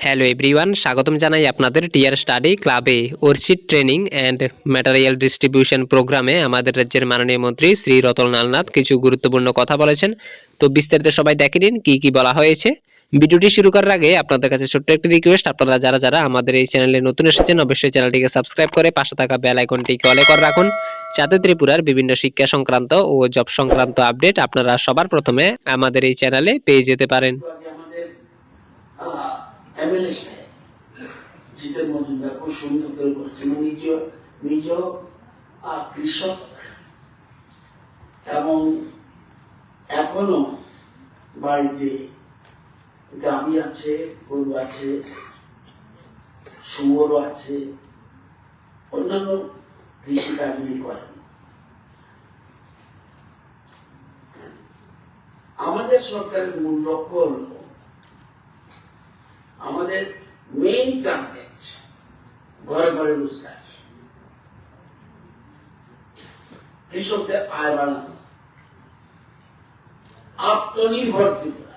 Hello everyone, স্বাগতম জানাই আপনাদের টিয়ার স্টাডি ক্লাবে ওরচিড ট্রেনিং অ্যান্ড ম্যাটেরিয়াল ডিস্ট্রিবিউশন প্রোগ্রামে। আমাদের রাজ্যের মাননীয় মন্ত্রী শ্রী রতনলাল নাথ কিছু গুরুত্বপূর্ণ কথা বলেছেন। তো বিস্তারিত সবাই দেখে নিন কি বলা হয়েছে। ভিডিওটি শুরু করার আগে আপনাদের কাছে ছোট্ট একটি রিকোয়েস্ট, আপনারা যারা আমাদের এই চ্যানেলে নতুন এসেছেন অবশ্যই চ্যানেলটিকে সাবস্ক্রাইব করে পাশে থাকা বেল আইকনটিকে অলে করে রাখুন, যাতে ত্রিপুরার বিভিন্ন শিক্ষা সংক্রান্ত ও জব সংক্রান্ত আপডেট আপনারা সবার প্রথমে আমাদের এই চ্যানেলে পেয়ে যেতে পারেন। এমএলএ সাহেব জিতেন মজুমদার খুব সুন্দর করে বলেছেন, নিজ কৃষক এবং এখনো বাড়িতে গাভী আছে, গরু আছে, শুয়োরও আছে, অন্যান্য কৃষি কাজগুলি করেন। আমাদের সরকারের মূল লক্ষ্য হল আমাদের মেইন টার্গেট ঘরে ঘরে রোজগার, কৃষকদের আয় বাড়ানো, আত্মনির্ভর ত্রিপুরা,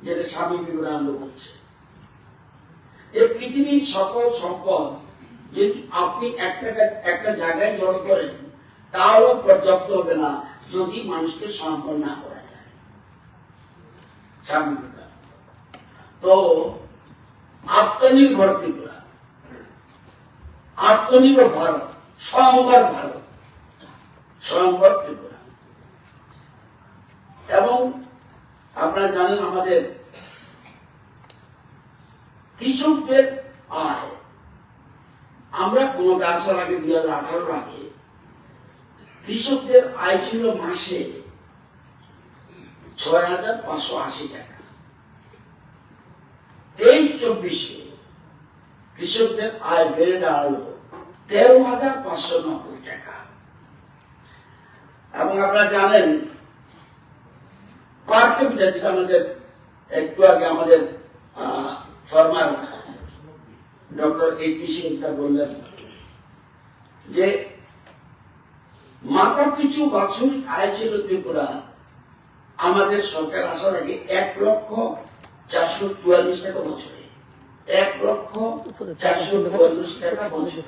যেটা স্বামী বিবেকানন্দ বলছে যে পৃথিবীর সকল সম্পদ যদি আপনি একটা জায়গায় জড়ো করেন তাহলেও পর্যাপ্ত হবে না যদি মানুষকে সম্পন্ন না করা যায়। স্বামী বিবেকানন্দ তো আত্মনির্ভর ত্রিপুরা, আত্মনির্ভর ভারত, স্বয়ম্বর ভারত, স্বয়ম্বর ত্রিপুরা। এবং আপনারা জানেন আমাদের কৃষকদের আয়, আমরা ক্ষমতা আসার আগে 2018 আগে কৃষকদের আয় ছিল মাসে 6,580 টাকা। 23-24 কৃষকদের আয় বেড়ে দাঁড়ালো 13,590 টাকা। এবং আপনারা জানেন পার ক্যাপিটা, যেটা আমাদের একটু আগে আমাদের ফরমার ডক্টর এইচ.পি. সিং বললেন যে মাথা পিছু বাৎসরিক আয় ছিল ত্রিপুরা আমাদের সরকার আসার আগে 1,444,000 টাকা বছরে, 1,444,000 টাকা বছরে।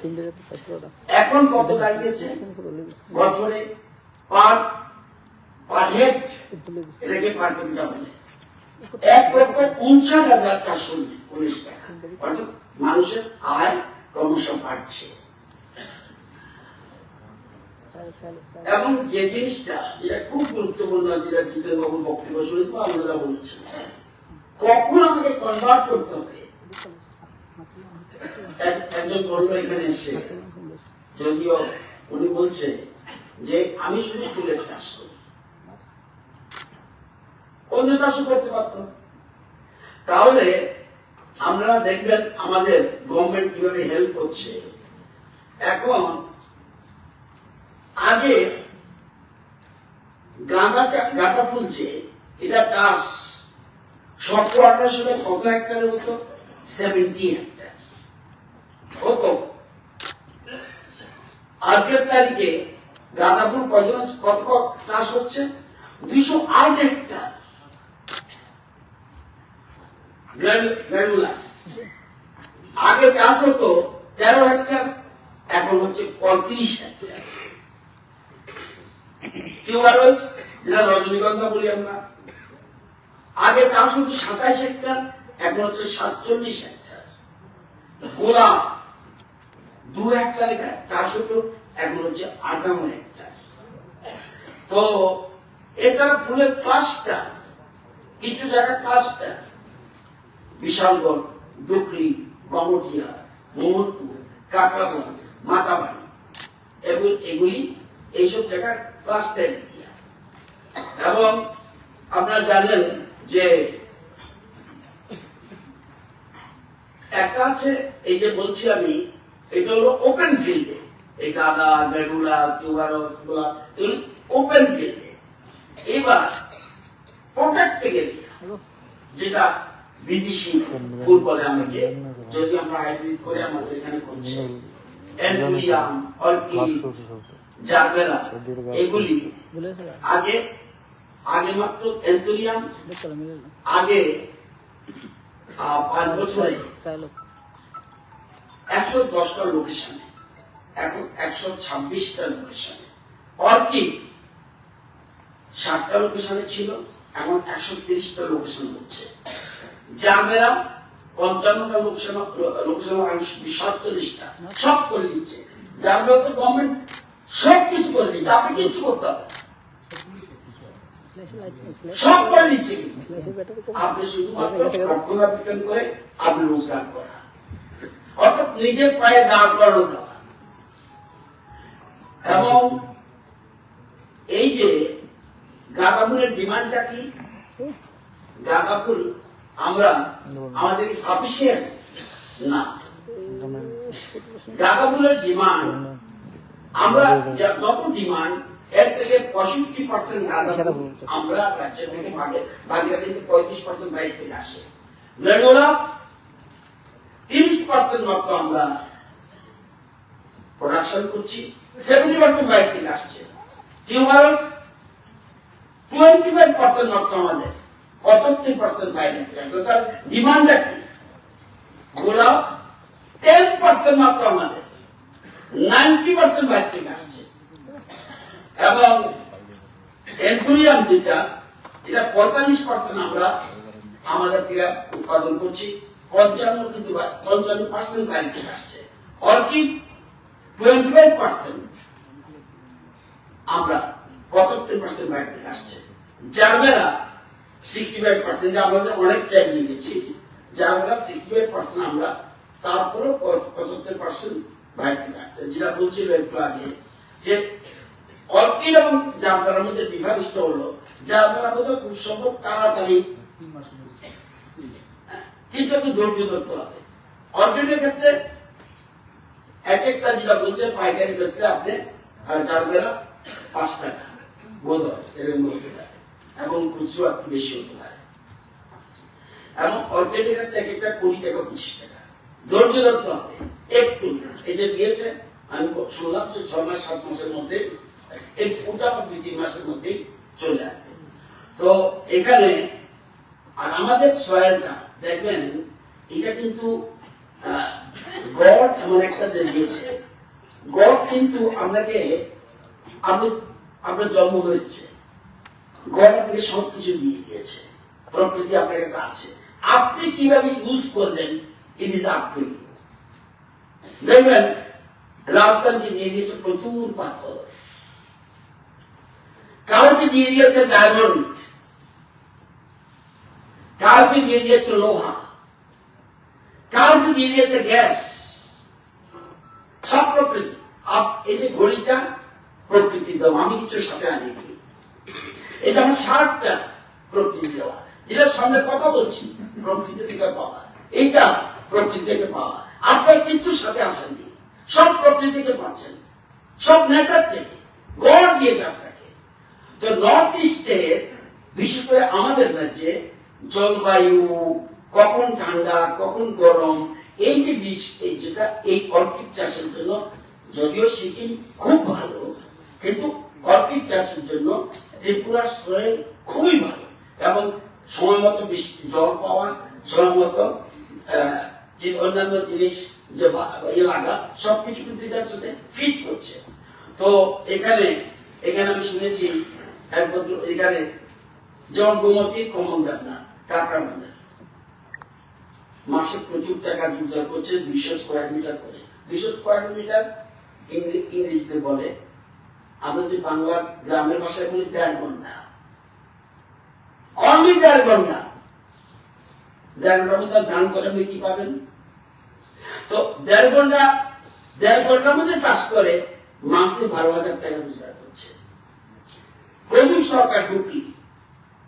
এখন কত দাঁড়িয়েছে বছরে? পার হেড, এটাকে পার ক্যাপিটা বলে, 1,59,419 টাকা। অর্থাৎ মানুষের আয় ক্রমশ বাড়ছে। এবং যে জিনিসটা যেটা খুব গুরুত্বপূর্ণ, যেটা জিতেন বাবুর বক্তব্য শুনে তো আমরা বলছি, কখন আমাকে কনভার্ট করতে হবে। একজন বলল এখানে এসে, যদিও উনি বলছে যে আমি শুধু ফুলের চাষ করি, অন্য চাষও করতে পারতাম। তাহলে আপনারা দেখবেন আমাদের গভর্নমেন্ট কিভাবে হেল্প করছে। এখন আগে গাঁদা ফুল, যে এটা চাষ 17-18 সালে কত হেক্টরে হতো? 70 হেক্টর হতো। আজকের তারিখে গাঁদা ফুল কত চাষ হচ্ছে? 208 হেক্টর। আগে চাষ হতো 13 হেক্টর, এখন হচ্ছে 35 হেক্টর। টিউবারোস, যেটা রজনীগন্ধা বলি আমরা, আগে চাষ হতো 27 হেক্টর, এখন হচ্ছে 47 হেক্টর। গোলাপ 2 হেক্টরে চাষ হতো, এখন হচ্ছে 58 হেক্টর। তো এছাড়া ফুলের ক্লাস্টার, কিছু জায়গা ক্লাস্টার, বিশালগড়, দুকলি, গমটিয়া, মোহাম্মদপুর, কাকড়াগঞ্জ, মাতাবাড়ি, এগুলি এইসব জায়গায় ক্লাস্টার। এবং আপনারা জানেন যে একটা আছে, এই যে বলছি আমি, এটা হলো ওপেন ফিল্ডে, এই গাঁদা, বেগুলা, টিউবারোস গুলা ওপেন ফিল্ডে। এবার প্রোটেক্ট থেকে যেটা বিদেশি ফুল বলে আমাকে, যদি আমরা হাইব্রিড করে আমাদের এখানে করছি, অ্যান্থুরিয়াম, অর্কিড, জারবেরা, এগুলি আগে মাত্র অ্যান্থুরিয়াম আগে 5 বছরে 110টা লোকেশনে, এখন 126টা লোকেশনে। অর্কিড 7টা লোকেশনে ছিল, এখন 130টা লোকেশন হচ্ছে। জামেরা 55টা লোকেশন, 47টা সব করে দিচ্ছে। জামেরা তো গভর্নমেন্ট সব কিছু করে দিচ্ছে, আপনি কিছু করতে হবে, সব করে দিচ্ছে। আপনি শুধুমাত্র রক্ষণাবেক্ষণ করে আপনি রোজগার করা, অর্থাৎ নিজের পায়ে দাঁড় করানো দেওয়া। এবং এই যে গাঁদা ফুলের ডিমান্ডটা কি? গাঁদা ফুল আমরা আমাদের সাফিসিয়েন্ট না। গাঁদা ফুলের ডিমান্ড আমরা যত ডিমান্ড, এর থেকে 65% গাঁদা ফুল আমরা রাজ্য থেকে বাকি 35% বাইরে থেকে আসে। লেগুলাস 30% মাত্র আমরা প্রোডাকশন করছি, 70% বাইরে থেকে আসছে। টিউবারস 25% মাত্র আমাদের, 75% বাইরে থেকে আসছে। তার ডিমান্ডটা কি? গোলাপ 10% মাত্র আমাদের, 90% বাইরে থেকে আসছে। এবং এনথুরিয়াম যেটা, এটা 45% আমরা আমাদের থেকে উৎপাদন করছি, 55% বাইরে থেকে আসছে। অর্কিড 25% আমরা, 75% বাইরে থেকে আসছে। জারবেরা 65%, আমাদের অনেক টাইম নিয়ে গেছি। জারবেরা 65% আমরা, তারপরে 75% বাইরে থেকে আসছে। যেটা বলছিল একটু আগে যে অর্কিড এবং জারবেরার মধ্যে ডিফারেন্সটা হলো, জারবেরার মধ্যে খুব সম্ভব তাড়াতাড়ি, কিন্তু একটু ধৈর্য ধরতে হবে। অর্কিডের ক্ষেত্রে এক একটা যেটা বলছে পাইকারি বেচলে আপনি জারবেরা 5 টাকা বোধ হয় এর মধ্যে, এবং খুচরো একটু বেশি হতে পারে। এবং অর্কিডের ক্ষেত্রে এক একটা 20 টাকা 25 টাকা। ধৈর্য ধরতে হবে একটু। এই যে দিয়েছে, আমি শুনলাম যে 6 মাস 7 মাসের মধ্যে, এই মোটামুটি 3 মাসের মধ্যেই চলে আসবে। তো এখানে আর আমাদের সয়েলটা দেখবেন, এটা কিন্তু গড এমন একটা যে দিয়েছে, গড কিন্তু আপনাকে, আপনার জন্ম হয়েছে, গড আপনাকে সবকিছু দিয়ে দিয়েছে, প্রকৃতি আপনার কাছে আছে, আপনি কিভাবে ইউজ করবেন, it is up to you. দেখবেন রাজস্থানকে দিয়ে দিয়েছে প্রচুর পাথর, কাউকে দিয়ে দিয়েছে ডায়মন্ড, কাউকে দিয়ে দিয়েছে লোহা, কাউকে দিয়ে দিয়েছে গ্যাস, সব প্রকৃতি। এই যে ঘড়িটা প্রকৃতি দেওয়া, আমি কিছু সাথে আনিনি। এটা আমার শার্টটা প্রকৃতি দেওয়া, যেটা সামনে কথা বলছি প্রকৃতি থেকে পাওয়া, এইটা প্রকৃতি থেকে পাওয়া। আপনার কিছু সাথে আসেননি, সব প্রকৃতি থেকে পাচ্ছেন, সব নেচার থেকে, গড় দিয়েছে আপনাকে। তো নর্থ ইস্টের, বিশেষ করে আমাদের রাজ্যে জলবায়ু, কখন ঠান্ডা কখন গরম, এই যে যেটা এই অর্কিড চাষের জন্য, যদিও সিকিম খুব ভালো, কিন্তু অর্কিড চাষের জন্য ত্রিপুরার সয়েল খুবই ভালো। এবং সময় মতো জল পাওয়া, সময় মতো অন্যান্য জিনিস যে লাগা, সবকিছু কিন্তু এটার সাথে ফিট করছে। তো এখানে আমি শুনেছি একমাত্র এখানে যেমন গোমতী কমন দেন না, কাঁকড়া বাজার মাসে প্রচুর টাকা রোজগার করছে, 200 স্কোয়ার মিটার করে। 200 স্কোয়ার মিটার ইংরেজিতে বলে, আমরা যদি বাংলা গ্রামের ভাষায় বলি 1.5 ঘন্টা, অনলি 1.5 ঘন্টা। 1.5 ঘন্টা ধান করে আপনি কি পাবেন? তো 1.5 ঘন্টার মধ্যে চাষ করে মান্থলি 12,000 টাকা রোজগার করছে। প্রদীপ সরকার ডুপলি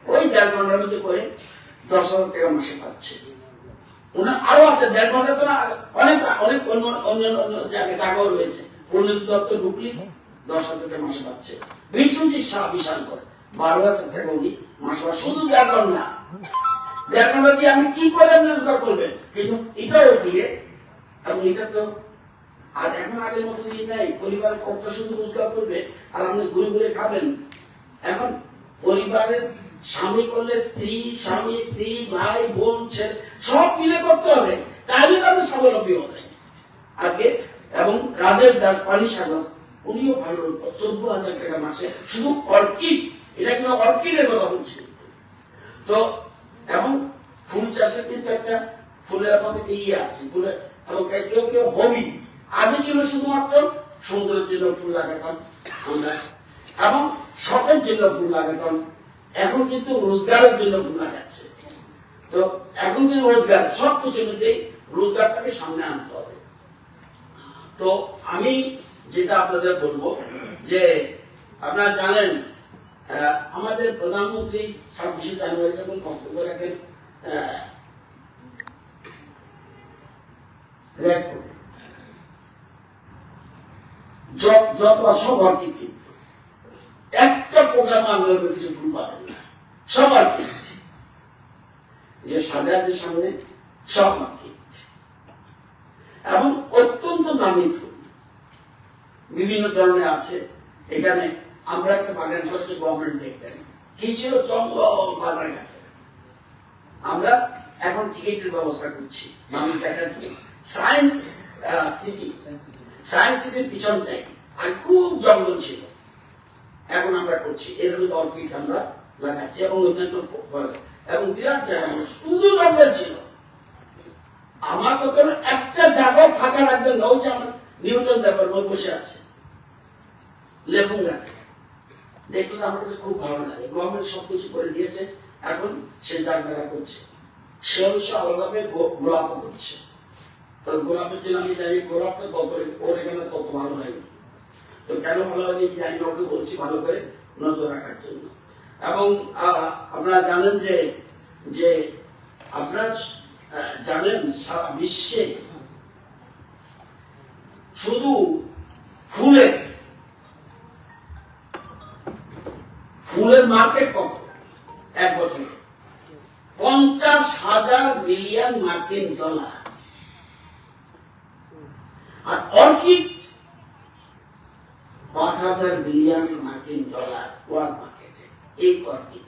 ওই 1.5 ঘন্টার মধ্যে করে 10,000 টাকা মাসে পাচ্ছে। ওনার আরো আছে 1.5 ঘন্টা, তো অনেক অনেক অন্য জায়গায় টাকাও রয়েছে। পূর্ণিত দত্ত ডুপলি 10,000 টাকা মাসে পাচ্ছে। বিশ্বজিৎ শাহ বিশাল করে 12,000 টাকা উনি মাসে পাচ্ছে, শুধু 1.5 ঘন্টা। 1.5 ঘন্টা দিয়ে আমি কি করে আপনি রোজগার করবেন? কিন্তু এটাও দিয়ে, এবং এটা তো আর এখন আগের মতো দিন নাই, পরিবারের কত শুধু রোজগার করবে আর আপনি ঘুরে ঘুরে খাবেন। এখন পরিবারের স্বামী করলে স্ত্রী, স্বামী স্ত্রী, ভাই বোন ছেলে সব মিলে করতে হবে, তাহলে আপনি স্বাবলম্বী হবে আগে। এবং রাজের দাস পানি সাগর উনিও ভালো 14,000 টাকা মাসে, শুধু অর্কিড, এটা কিন্তু অর্কিডের কথা বলছি। তো এবং ফুল চাষের কিন্তু একটা ফুলের আমাদের ইয়ে আছে, ফুলের এবং কেউ কেউ হবি, আগে ছিল শুধুমাত্র সৌন্দর্যের জন্য ফুল লাগাতাম আমরা, এবং শখের জন্য ফুল লাগাতাম, এখন কিন্তু রোজগারের জন্য ফুল লাগাচ্ছে। তো এখন কিন্তু রোজগার, সব কিছু মধ্যে রোজগারটাকে সামনে আনতে হবে। তো আমি যেটা আপনাদের বলবো যে আপনারা জানেন আমাদের প্রধানমন্ত্রী 26শে জানুয়ারি যখন বক্তব্য রাখেন যত সব অর্কিড, একটা প্রোগ্রাম আন্দোলনের কিছু ফুল পাবেন না, সব অর্কিড, যে সাজার যে সামনে সব অর্কিড এবং অত্যন্ত দামি ফুল বিভিন্ন ধরনের আছে। এখানে আমরা একটা বাগান করছি, গভর্নমেন্ট দেখতেন কি ছিল জঙ্গল বাজার ঘাটে, আমরা এখন টিকিটের ব্যবস্থা করছি মানুষ দেখার জন্য। সায়েন্স সিটির পিছনটাই আর খুব জঙ্গল ছিল, এখন আমরা করছি এর মধ্যে অর্কিড আমরা লাগাচ্ছি এবং অন্যান্য এবং বিরাট জায়গা শুধু জঙ্গল ছিল। আমার কথা একটা জায়গা ফাঁকা রাখবেন না, ওই যে আমার নিউটন দেবার বই বসে আছে লেবু গাছ, দেখলে আমার কাছে খুব ভালো লাগে। গভর্নমেন্ট সবকিছু করে দিয়েছে, এখন সে জায়গাটা করছে, সে অবশ্য আলাদাভাবে গোলাপ করছে। তো গোলাপের জন্য আমি জানি গোলাপটা তত ওর এখানে তত ভালো হয়নি, তো কেন ভালো হয়নি জানি না, ওকে বলছি ভালো করে নজর রাখার জন্য। এবং আপনারা জানেন যে আপনারা জানেন সারা বিশ্বে শুধু ফুলের মার্কেট কত এক বছরে? 50,000 বিলিয়ন মার্কিন ডলার। আর অর্কিড 5,000 বিলিয়ন মার্কিন ডলার ওয়ার্ল্ড মার্কেটে। এই অর্কিড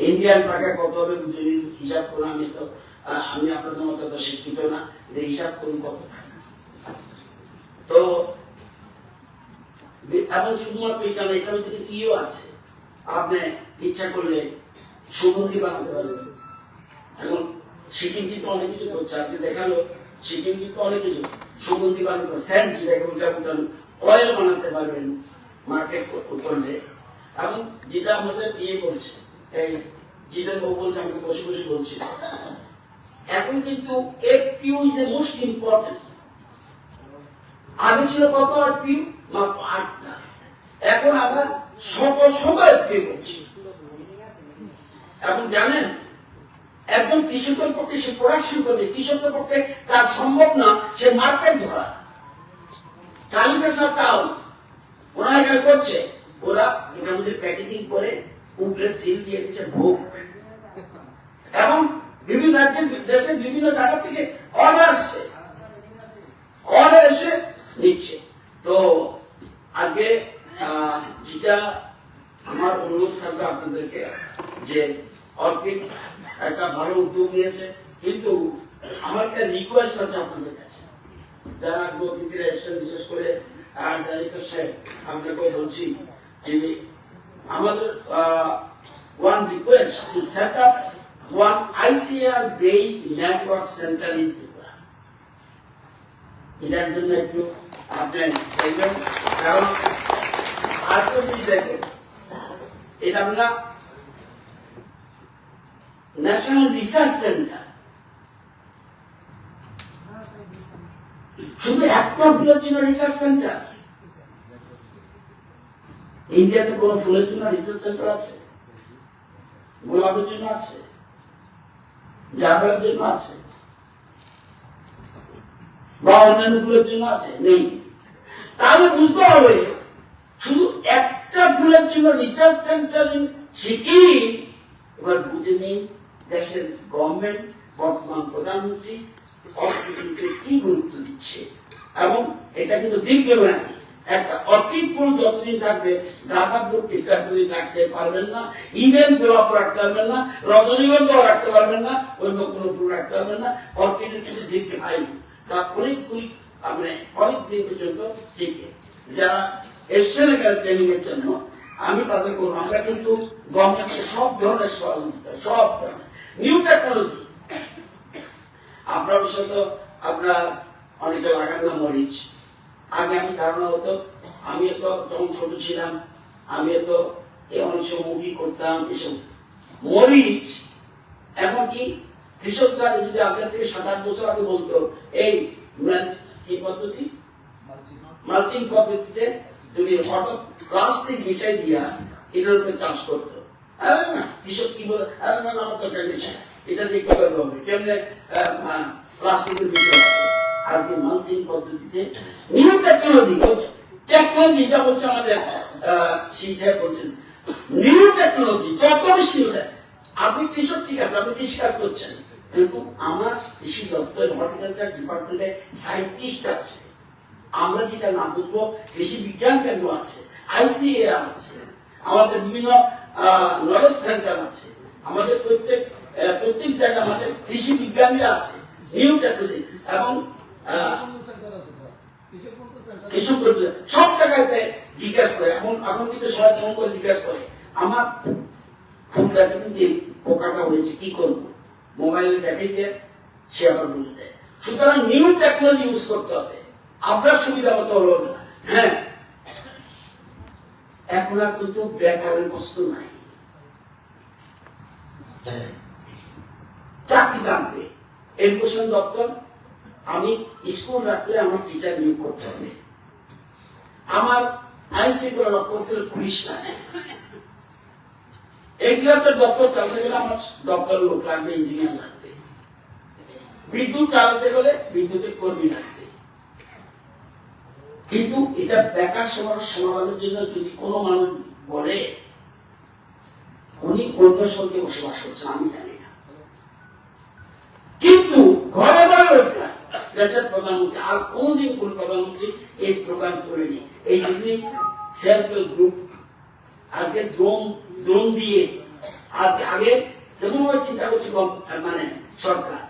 ইন্ডিয়ান টাকা কত হবে বুঝে হিসাব করে, আমি আপনাদের মতো তো শিক্ষিত না, হিসাব করুন কত। তো এবং শুধুমাত্র এটা না, এটার ভিতরে ইও আছে, আপনি ইচ্ছা করলে সুগন্ধি বানাতে পারেন। এখন সিকিম কিন্তু অনেক কিছু করছে, আপনি দেখালো সিকিম কিন্তু অনেক কিছু সুগন্ধি বানাতে, স্যান্ড যেটাকে অয়েল বানাতে পারবেন মার্কেট করলে। এবং যেটা আমাদের ইয়ে বলছে, এই জিতেন বাবু বলছে, আমাকে বসে বসে বলছি, এখন কিন্তু এফপিউ ইজ এ মোস্ট ইম্পর্টেন্ট। আগে ছিল কত এফপিউ? মাত্র 8টা, এখন আমরা শত এফপিউ করছি। এখন জানেন একজন কৃষকের পক্ষে সে প্রোডাকশন করবে, কৃষকের পক্ষে তার সম্ভব না সে মার্কেট ধরা। চালিকাশা চাল ওরা এখানে করছে, ওরা এটার মধ্যে প্যাকেটিং করে উপরে সিল দিয়ে দিচ্ছে ভোগ, এবং বিভিন্ন রাজ্যের দেশের বিভিন্ন জায়গা থেকে অর্ডার এসে নিচ্ছে। তো আগে যেটা আমার অনুরোধ থাকবে আপনাদেরকে, যে অর্কিড একটা ভালো উদ্যোগ নিয়েছে, কিন্তু আমার একটা রিকোয়েস্ট আছে আপনাদের কাছে, যারা অতিথিরা এসেছেন, বিশেষ করে ডাইরেক্টর সাহেব, আপনাকেও বলছি যে আমাদের one request to set up one ICR based network center in Tripura. এটার জন্য একটু আপনি দেখবেন, কারণ আজকে যদি দেখেন এটা আমরা ন্যাশনাল রিসার্চ সেন্টার, শুধু একটা ফুলের জন্য রিসার্চ সেন্টার। ইন্ডিয়াতে কোন ফুলের জন্য রিসার্চ সেন্টার আছে? গোলাপের জন্য আছে, জাফরানের জন্য আছে, বা অন্যান্য ফুলের জন্য আছে? নেই। তাহলে বুঝতে হবে শুধু একটা ফুলের জন্য রিসার্চ সেন্টার সিকিম। এবার বুঝে নেই দেশের গভর্নমেন্ট, বর্তমান প্রধানমন্ত্রী অর্থনীতিতে কি গুরুত্ব দিচ্ছে, এবং এটা কিন্তু দীর্ঘমেয়াদী একটা অর্কিড ফুল যতদিন থাকবে গাঁদা ফুল ততদিন রাখতে পারবেন না, ইভেন গোলাপ রাখতে পারবেন না, রজনীগন্ধা রাখতে পারবেন না, অন্য কোনো ফুল রাখতে পারবেন না। অর্কিডের কিন্তু দীর্ঘায়ু, তা অনেকগুলি মানে অনেক দিন পর্যন্ত টিকে। যারা এসছেন এখানে ট্রেনিং এর জন্য আমি তাদের বলবো, আমরা কিন্তু গভর্নমেন্টের সব ধরনের সহযোগিতা, সব ধরনের নিউ টেকনোলজি। আপনার বিশেষত আপনার অনেকে লাগান না মরিচ। আগে আমি ধারণা হতো, আমি তো যখন ছোট ছিলাম আমি তো অনেক সময় মুখি করতাম এসব মরিচ। এখন কি কৃষকরা যদি আপনার থেকে 7-8 বছর আগে বলতো এই কি পদ্ধতি, মালচিং পদ্ধতিতে তুমি হঠাৎ প্লাস্টিক মিশাই দিয়া এটার উপরে চাষ করতো, আরে না কৃষক কি বলে, আরে না আমার তো এটা দিয়ে কি করবো, কেমনে প্লাস্টিকের বিষয়। আজকে মালচিং পদ্ধতিতে নিউ টেকনোলজি, টেকনোলজি যা বলছে আমাদের শিক্ষা বলছেন নিউ টেকনোলজি, যত বেশি আপনি কৃষক ঠিক আছে, আপনি কৃষিকাজ করছেন, কিন্তু আমার কৃষি দপ্তর হর্টিকালচার ডিপার্টমেন্টে সায়েন্টিস্ট আছে, আমরা যেটা না বুঝবো কৃষি বিজ্ঞান কেন্দ্র আছে, আইসিএআর আছে, আমাদের বিভিন্ন নলেজ সেন্টার আছে, আমাদের প্রত্যেক জায়গায় আমাদের কৃষি বিজ্ঞানীরা আছে, নিউ টেকনোলজি এবং সব জায়গাতে জিজ্ঞাসা করে। এখন কিন্তু সবাই ফোন করে জিজ্ঞাসা করে আমার ফুল গাছে কিন্তু পোকাটা হয়েছে, কি করবো, মোবাইলে দেখাই দেয়, সে আবার বলে দেয়। সুতরাং নিউ টেকনোলজি ইউজ করতে হবে, আপনার সুবিধা মতো হবে না। হ্যাঁ, এখন আর কিন্তু বেকারের প্রশ্ন নাই, চাকরি লাগবে। এডুকেশন দপ্তর, আমি স্কুল রাখলে আমার টিচার নিয়োগ করতে হবে, আমার আইন শৃঙ্খলা রক্ষা করতে হলে পুলিশ লাগে, এগ্রিকালচার দপ্তর চালাতে গেলে আমার দপ্তরের লোক লাগবে, ইঞ্জিনিয়ার লাগবে, বিদ্যুৎ চালাতে গেলে বিদ্যুতের কর্মী লাগবে। কিন্তু এটা বেকার সমাধানের জন্য যদি কোনো মানুষ বলে উনি অন্য সঙ্গে বসবাস করছেন, আমি জানি না, কিন্তু ঘরে ঘরে রোজগার দেশের প্রধানমন্ত্রী আর কোনদিন কোন প্রধানমন্ত্রী এই স্লোগান করেনি। এই জন্যই সেলফ হেল্প গ্রুপ আজকে ড্রোন দিয়ে আগে যেমন চিন্তা করছে মানে সরকার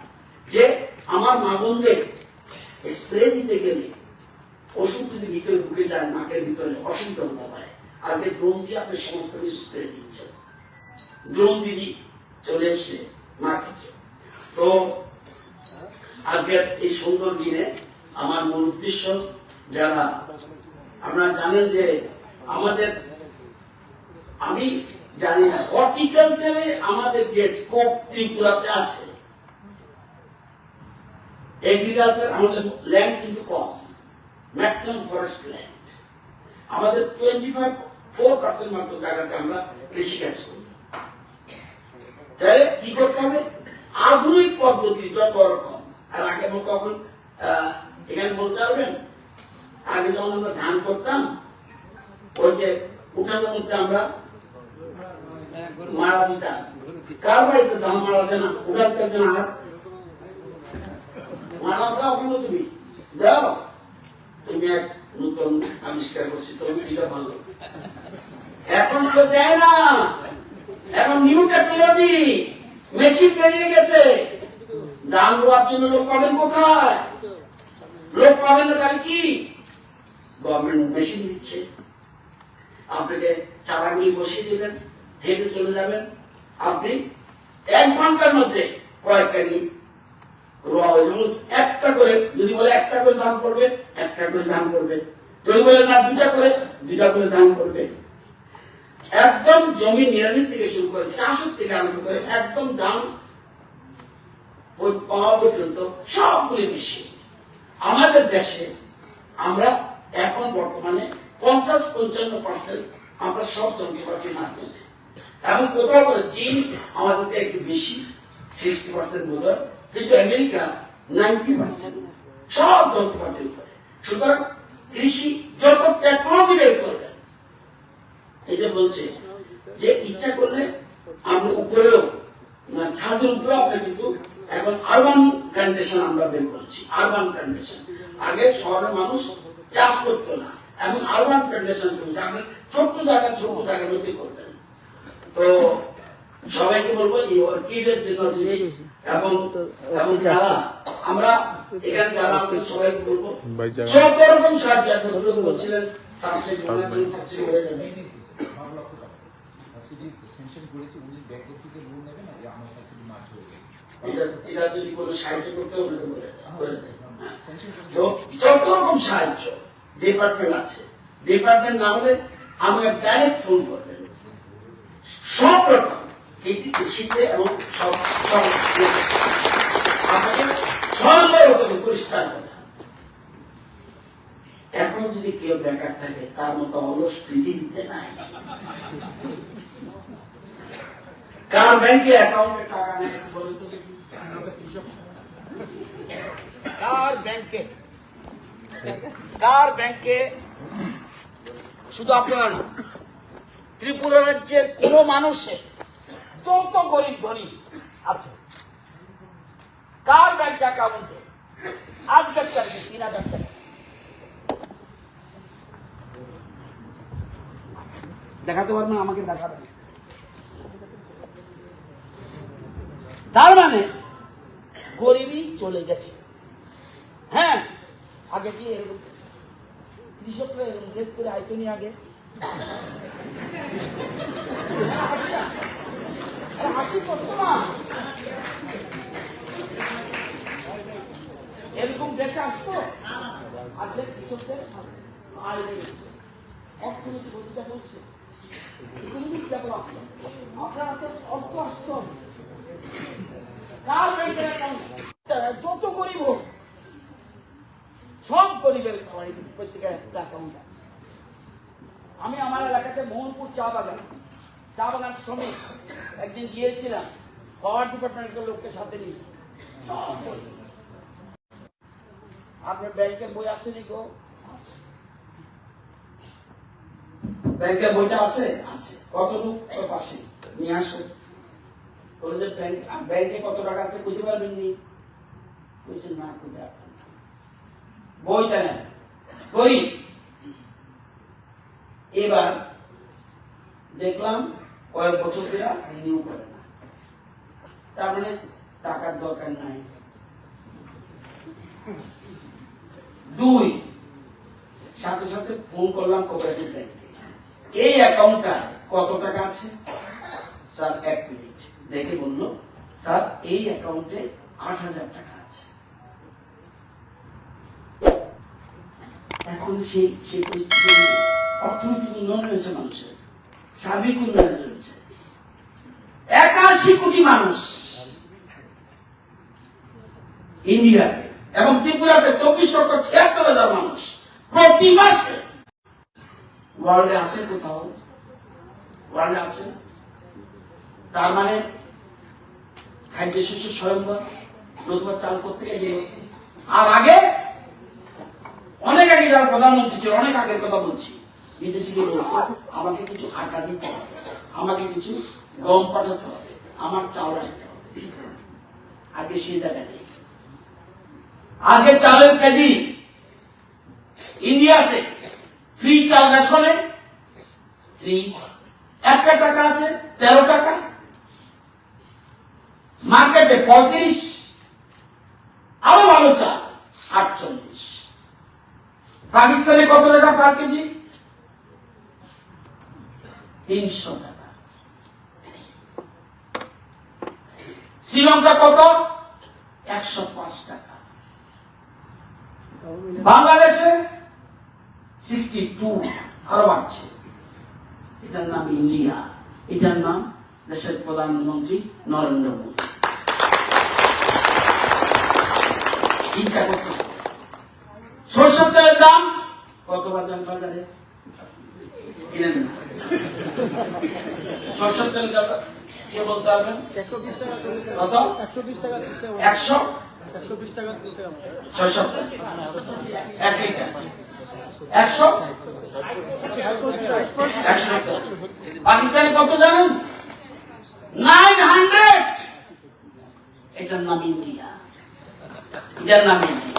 যে আমার মা বোনদের স্প্রে দিতে গেলে ওষুধ যদি ভিতরে ঢুকে যায় নাকের ভিতরে অসুবিধা হতে পারে, আজকে ড্রোন দিয়ে আপনি সমস্ত কিছু স্প্রে দিচ্ছেন। ড্রোন দিদি চলে এসছে মার্কেটে। তো আজকের এই সুন্দর দিনে আমার মূল উদ্দেশ্য, যারা আপনারা জানেন যে আমাদের, আমি জানি না হর্টিকালচারে আমাদের যে স্কোপ ত্রিপুরাতে আছে, এগ্রিকালচার আমাদের ল্যান্ড কিন্তু কম, ম্যাক্সিমাম ফরেস্ট ল্যান্ড, আমাদের 24% মাত্র জায়গাতে আমরা কৃষিকাজ করি। তাহলে কি করতে হবে, আধুনিক পদ্ধতি যত রকম। আর আগে কখন এখানে বলতে পারবেন, আগে যখন আমরা ধান করতাম ওই যে উঠানোর মধ্যে আমরা মারা দিতাম, কার বাড়িতে ধান মারা দেয় না, উঠানতে একজন হাত মারা দাও, ওখানে তুমি দাও, তুমি এক নতুন আবিষ্কার করছি, তুমি এটা ভালো। এখন তো দেয় না, এখন নিউ টেকনোলজি, মেশিন বেরিয়ে গেছে, ধান রোয়ার জন্য লোক পাবেন কোথায়, লোক পাবেন না, তার কি গভর্নমেন্ট মেশিন দিচ্ছে, আপনাকে চারাগুলি বসিয়ে দেবেন, হেঁটে চলে যাবেন, আপনি 1 ঘন্টার মধ্যে কয়েকটা রোয়া হয়ে যাবে। একটা করে যদি বলে একটা করে ধান করবে, একটা করে ধান করবে, যদি বলে না 2টা করে 2টা করে ধান করবে। একদম জমি নিড়ানি থেকে শুরু করে চাষের থেকে আরম্ভ করে একদম ধান ওই পাওয়া পর্যন্ত সবগুলি বেশি। আমাদের দেশে আমরা এখন বর্তমানে 50-55% আমরা সব যন্ত্রপাতির মাধ্যমে, এবং কোথাও করে চীন আমাদের একটু বেশি 60% বোধ হয়, কিন্তু আমেরিকা 90% সব যন্ত্রপাতির উপরে। সুতরাং কৃষি যত টেকনোলজি বের করবে, এই যে বলছে যে ইচ্ছা করলে আমরা উপরেও ছাদের উপরেও আমরা কিন্তু এখন আরবান প্ল্যান্টেশন আমরা বের করছি, আরবান প্ল্যান্টেশন। আগে শহরের মানুষ চাষ করতো না, এবং আরবান ফেডারেশন কমিটি, আপনি ছোট্ট জায়গার মধ্যে করবেন। তো সবাইকে বলবো এই অর্কিডের জন্য এবং যারা আমরা এখানে যারা আছেন সবাইকে বলবো সব রকম সাহায্য বলছিলেন সাবসিডি হয়ে যাবে। এটা যদি কোনো সাহায্য করতে হবে করে দেয়। তো যত রকম সাহায্য ডিপার্টমেন্ট আছে, ডিপার্টমেন্ট না হলে আমাকে ডাইরেক্ট ফোন করবেন, সব রকম শীতে এবং সব আপনাকে সরকার হতে পরিষ্কার কথা। এখন যদি কেউ বেকার থাকে তার মতো অলস পৃথিবীতে নাই। কার ব্যাংকে অ্যাকাউন্টে টাকা নেই বলে তো দেখি, কার ব্যাংকে শুধু আপনারা না, ত্রিপুরা রাজ্যের কোন মানুষের যত গরিব ধনী আছে কার ব্যাংক অ্যাকাউন্টে আজকের তারিখে ৩,০০০ টাকা দেখাতে পারবেন? আমাকে দেখাবেন। তার মানে গরিবই চলে গেছে। হ্যাঁ, আগে কি এরকম কৃষকরা এরকম ড্রেস করে আইতো নি আগে? হাসি করতো না, এরকম ড্রেসে আসতো। আজকে কৃষকদের আয় বেড়েছে, অর্থনীতি গতিটা বলছে, ইকোনমিক ডেভেলপমেন্ট, আপনার হাতে অর্থ আসতো। কার ব্যাংকের অ্যাকাউন্ট যত গরিব হোক, সব গরিবের প্রত্যেকের একটা অ্যাকাউন্ট আছে। আমি আমার এলাকাতে মোহনপুর চা বাগান শ্রমিক একদিন গিয়েছিলাম, পাওয়ার ডিপার্টমেন্টের লোককে সাথে নিয়ে। সব গরিব। আপনার ব্যাংকের বই আছে নি গো? ব্যাংকের বইটা আছে? আছে। কতটুকু পাশে নিয়ে আসো। বলে যে ব্যাংকে কত টাকা আছে বুঝতে পারবেন নি? বুঝছেন না, বুঝতে পারতেন না। বইটা নেন, গরিব। এবার দেখলাম কয়েক বছর ধরে রিনিউ করে না, তার মানে টাকার দরকার নাই। 2, সাথে সাথে ফোন করলাম কোঅপারেটিভ ব্যাংকে, এই অ্যাকাউন্টটা কত টাকা আছে? স্যার 1 মিনিট দেখে বললো, স্যার এই অ্যাকাউন্টে 8,000 টাকা আছে। এখন সেই পরিস্থিতি অর্থনৈতিক উন্নয়ন হয়েছে, মানুষের সার্বিক উন্নয়ন হয়েছে। 81 কোটি মানুষ ইন্ডিয়াতে এবং ত্রিপুরাতে 24,76,000 মানুষ প্রতি মাসে। ওয়ার্ল্ডে আছে কোথাও? ওয়ার্ল্ডে আছে। তার মানে খাদ্য শস্য স্বয়ংবর নতুবা চাল করতে গেল। আর আগে অনেক আগে যারা প্রধানমন্ত্রী ছিল, অনেক আগের কথা বলছি, বিদেশি গেল আমাকে কিছু আটা দিতে হবে, আমাকে কিছু গম পাঠাতে হবে, আমার চাল আসতে হবে। আগে সেই জায়গা নেই। আজকে চালের কেজি ইন্ডিয়াতে ফ্রি চাল রেশনে ফ্রি 1 টাকা আছে 13 টাকা, মার্কেটে 35, আরো ভালো চাল 48। পাকিস্তানে কত টাকা পার কেজি? 300 টাকা। শ্রীলঙ্কা কত? 105 টাকা। বাংলাদেশে 62, আরো বাড়ছে। এটার নাম ইন্ডিয়া, এটার নাম দেশের প্রধানমন্ত্রী নরেন্দ্র মোদী। চিন্তা করতে হবে। সরষের তেলের দাম কত বাজারে কিনেন না? সরষের তেল কে বলতে পারবেন? 120 টাকা, কত? 120 টাকা, 120 টাকা। সরষের তেল 1 লিটার 100। পাকিস্তানে কত জানেন? 900। এটার নাম ইন্ডিয়া, এটার নাম ইন্ডিয়া।